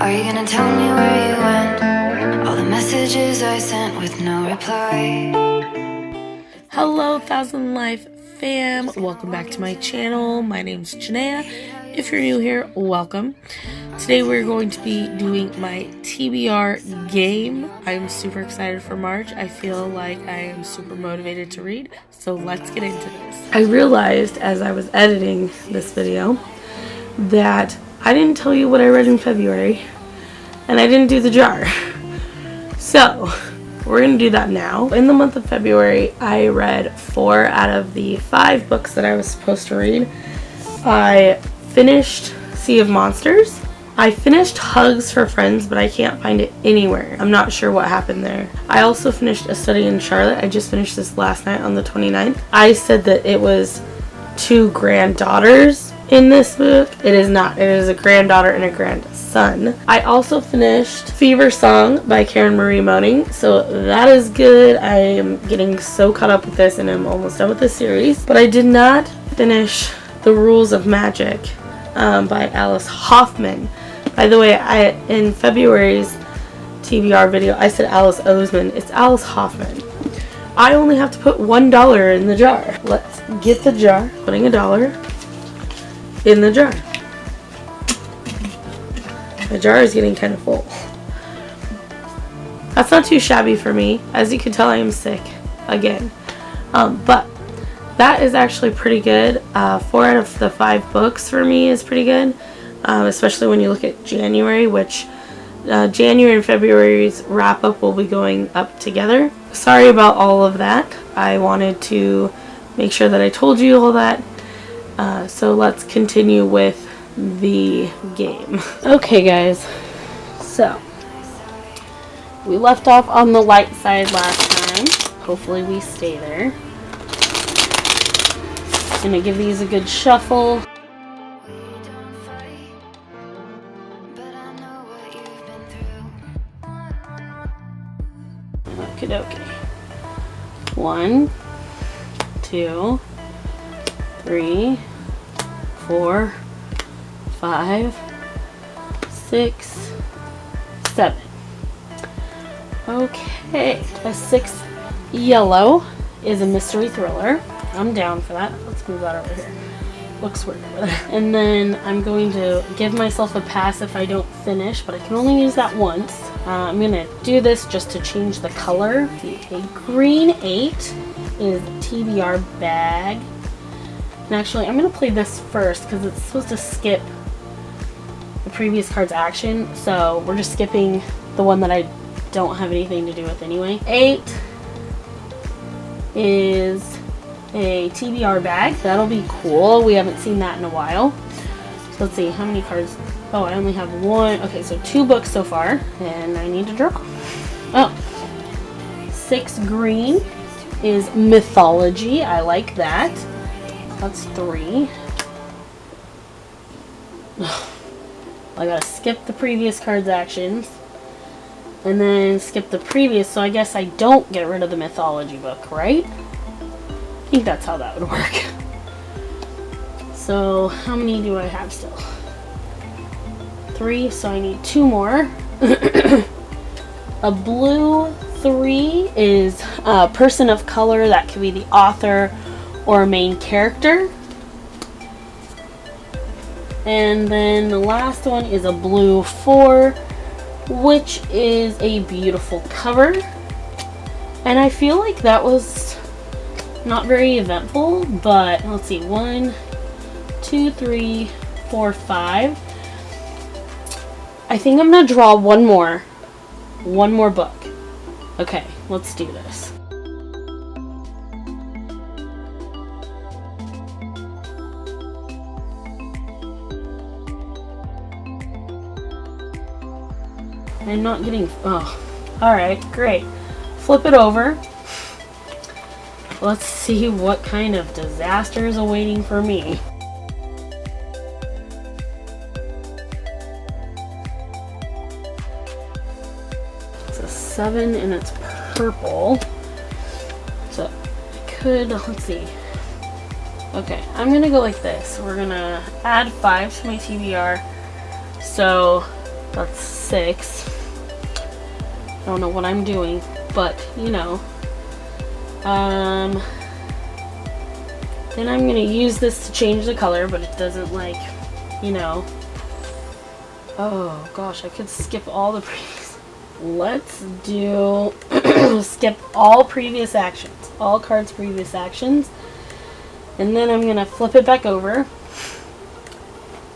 Are you gonna tell me where you went? All the messages I sent with no reply. Hello, Thousand Life fam. Welcome back to my channel. My name's Janaea. If you're new here, welcome. Today we're going to be doing my TBR game. I'm super excited for March. I feel like I am super motivated to read. So let's get into this. I realized as I was editing this video that I didn't tell you what I read in February, and I didn't do the jar. So we're going to do that now. In the month of February, I read 4 out of the 5 books that I was supposed to read. I finished Sea of Monsters. I finished Hugs for Friends, but I can't find it anywhere. I'm not sure what happened there. I also finished A Study in Charlotte. I just finished this last night on the 29th. I said that it was 2 granddaughters in this book. It is not. It is a granddaughter and a grandson. I also finished Fever Song by Karen Marie Moning, so that is good. I am getting so caught up with this and I'm almost done with the series. But I did not finish The Rules of Magic by Alice Hoffman. By the way, in February's TBR video, I said Alice Oseman. It's Alice Hoffman. I only have to put $1 in the jar. Let's get the jar. Putting $1 in the jar. The jar is getting kind of full. That's not too shabby for me. As you can tell, I am sick again. But that is actually pretty good. 4 out of the 5 books for me is pretty good. Especially when you look at January, which January and February's wrap up will be going up together. Sorry about all of that. I wanted to make sure that I told you all that. So let's continue with the game. Okay guys, so we left off on the light side last time. Hopefully we stay there. Gonna give these a good shuffle. Okie dokie. 1, 2, 3, 4, 5, 6, 7. Okay, a 6 yellow is a mystery thriller. I'm down for that. Let's move that over here. Looks weird over there. And then I'm going to give myself a pass if I don't finish, but I can only use that once. I'm going to do this just to change the color. A green 8 is TBR Bag. And actually, I'm going to play this first because it's supposed to skip the previous card's action. So we're just skipping the one that I don't have anything to do with anyway. 8 is a TBR Bag. That'll be cool. We haven't seen that in a while. So let's see, how many cards? Oh, I only have 1. Okay, so 2 books so far. And I need to draw. Oh. 6 green is Mythology. I like that. That's 3. I gotta skip the previous card's actions. And then skip the previous, so I guess I don't get rid of the Mythology book, right? I think that's how that would work. So, how many do I have still? 3, so I need 2 more. A blue 3 is a person of color. That could be the author or main character. And then the last one is a blue 4, which is a beautiful cover. And I feel like that was not very eventful, but let's see, 1, 2, 3, 4, 5. I think I'm gonna draw one more book. Okay, let's do this. I'm not getting, oh, alright, great. Flip it over. Let's see what kind of disaster is awaiting for me. It's a 7 and it's purple. So I could, let's see. Okay, I'm gonna go like this. We're gonna add 5 to my TBR. So That's 6. I don't know what I'm doing, but you know. Then I'm gonna use this to change the color, but it doesn't, like, you know. Oh gosh, I could skip all the previous. Let's do skip all previous actions, all cards previous actions, and then I'm gonna flip it back over.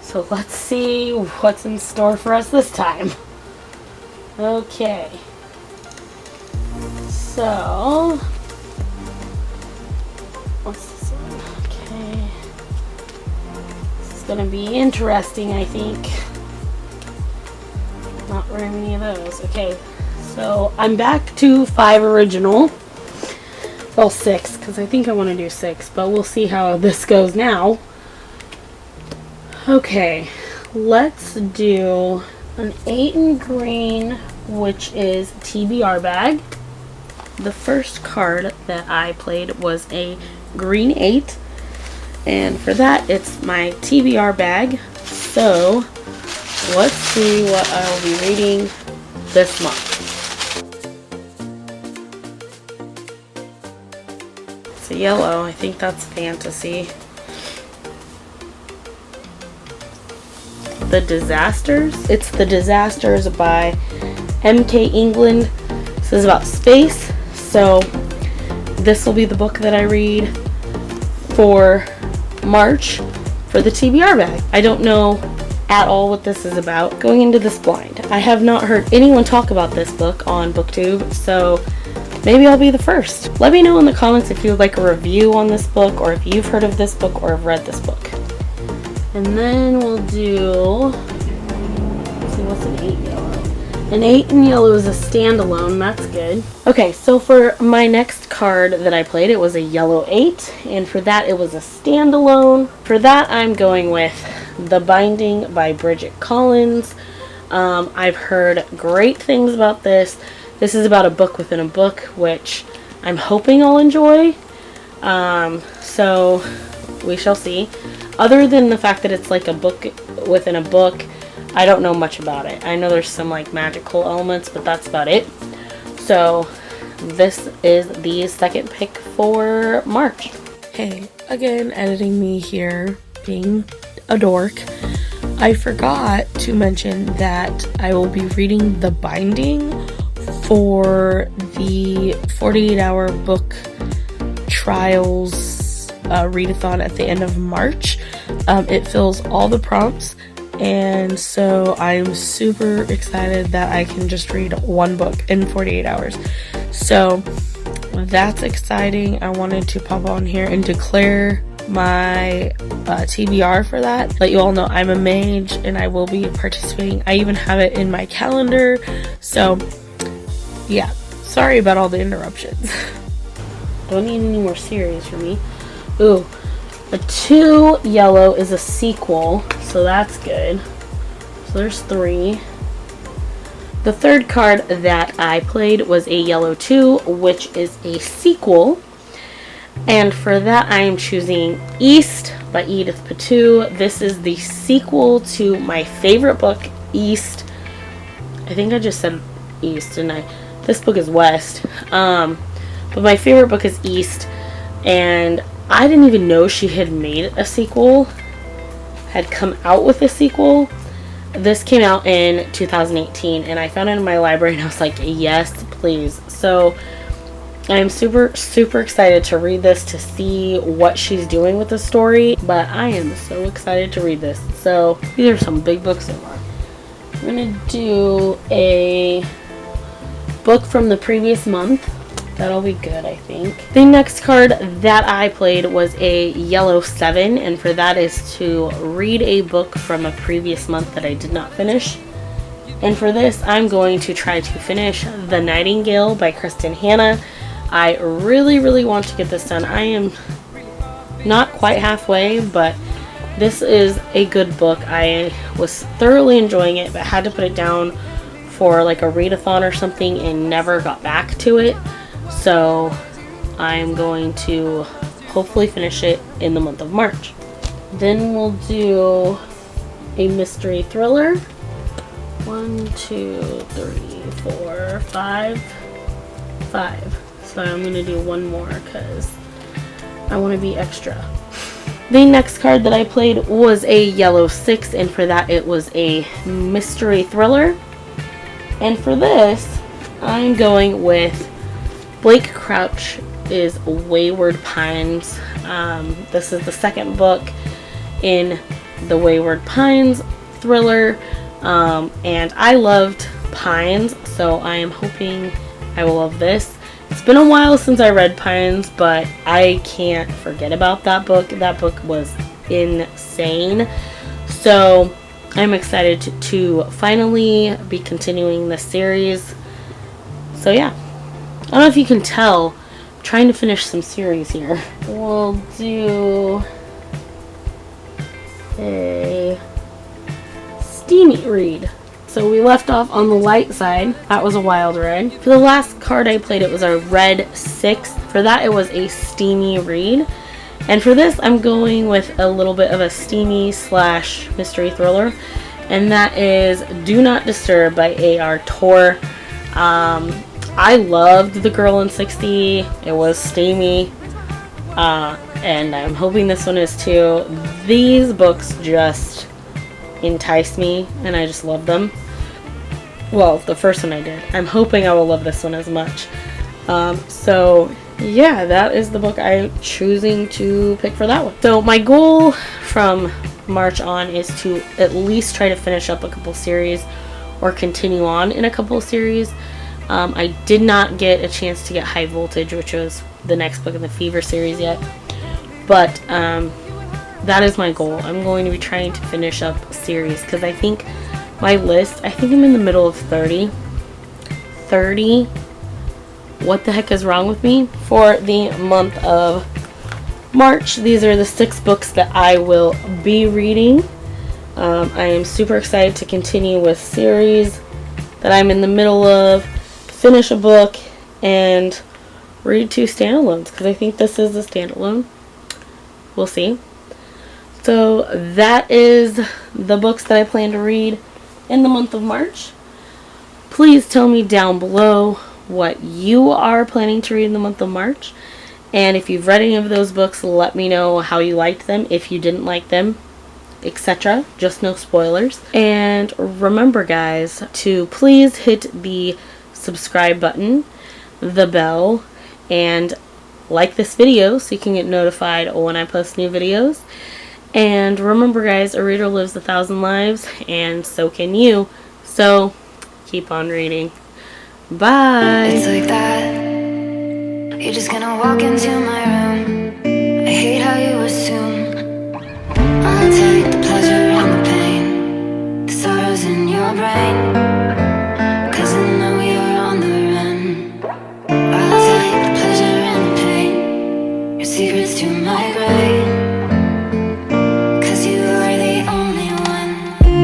So let's see what's in store for us this time. Okay. So, what's this one? Okay. This is gonna be interesting, I think. Not very many of those. Okay, so I'm back to 5 original. Well, 6, because I think I want to do 6, but we'll see how this goes now. Okay, let's do an 8 in green, which is TBR Bag. The first card that I played was a green 8, and for that it's my TBR Bag. So let's see what I will be reading this month. It's a yellow. I think that's fantasy. The Disasters. It's The Disasters by M.K. England. This is about space. So this will be the book that I read for March for the TBR Bag. I don't know at all what this is about going into this blind. I have not heard anyone talk about this book on BookTube, so maybe I'll be the first. Let me know in the comments if you would like a review on this book, or if you've heard of this book or have read this book. And then we'll do, let's see, what's an 8 yellow? An 8 in yellow is a standalone. That's good. Okay, so for my next card that I played, it was a yellow 8, and for that it was a standalone. For that I'm going with The Binding by Bridget Collins. I've heard great things about this. This is about a book within a book, which I'm hoping I'll enjoy. So we shall see. Other than the fact that it's like a book within a book, I don't know much about it. I know there's some like magical elements, but that's about it. So this is the second pick for March. Hey, again, editing me here, being a dork. I forgot to mention that I will be reading The Binding for the 48-hour book trials readathon at the end of March. It fills all the prompts, and so I'm super excited that I can just read one book in 48 hours. So that's exciting. I wanted to pop on here and declare my TBR for that. Let you all know I'm a mage and I will be participating. I even have it in my calendar. So yeah, sorry about all the interruptions. Don't need any more series for me. Ooh, a 2 yellow is a sequel, so that's good. So there's 3. The third card that I played was a yellow 2, which is a sequel. And for that I am choosing East by Edith Patu. This is the sequel to my favorite book, East. I think I just said East, didn't I? This book is West. But my favorite book is East. And I didn't even know she had made a sequel, had come out with a sequel. This came out in 2018 and I found it in my library and I was like, yes, please. So I'm super, super excited to read this, to see what she's doing with the story. But I am so excited to read this. So these are some big books so far. I'm going to do a book from the previous month. That'll be good, I think. The next card that I played was a yellow 7, and for that is to read a book from a previous month that I did not finish. And for this, I'm going to try to finish The Nightingale by Kristen Hanna. I really, really want to get this done. I am not quite halfway, but this is a good book. I was thoroughly enjoying it, but had to put it down for like a readathon or something and never got back to it. So I'm going to hopefully finish it in the month of March. Then we'll do a mystery thriller, 1, 2, 3, 4, 5. 5. So I'm going to do one more because I want to be extra. The next card that I played was a yellow 6, and for that it was a mystery thriller. And for this, I'm going with Blake Crouch is Wayward Pines. This is the second book in the Wayward Pines thriller, and I loved Pines, so I am hoping I will love this. It's been a while since I read Pines, but I can't forget about that book. That book was insane. So I'm excited to finally be continuing this series. So yeah, I don't know if you can tell, I'm trying to finish some series here. We'll do a steamy read. So we left off on the light side. That was a wild ride. For the last card I played, it was a red 6. For that, it was a steamy read. And for this, I'm going with a little bit of a steamy / mystery thriller. And that is Do Not Disturb by A.R. Tor. I loved The Girl in 60. It was steamy. And I'm hoping this one is too. These books just entice me, and I just love them. Well, the first one I did. I'm hoping I will love this one as much. So yeah, that is the book I'm choosing to pick for that one. So my goal from March on is to at least try to finish up a couple series or continue on in a couple series. I did not get a chance to get High Voltage, which was the next book in the Fever series yet, but that is my goal. I'm going to be trying to finish up a series because I think my list, I think I'm in the middle of 30. 30. What the heck is wrong with me? For the month of March, these are the 6 books that I will be reading. I am super excited to continue with series that I'm in the middle of, finish a book, and read 2 standalones because I think this is a standalone. We'll see. So that is the books that I plan to read in the month of March. Please tell me down below what you are planning to read in the month of March. And if you've read any of those books, let me know how you liked them, if you didn't like them, etc. Just no spoilers. And remember, guys, to please hit the subscribe button, the bell, and like this video so you can get notified when I post new videos. And remember, guys, a reader lives 1,000 lives, and so can you. So keep on reading. Bye. It's like that. You're just gonna walk into my room.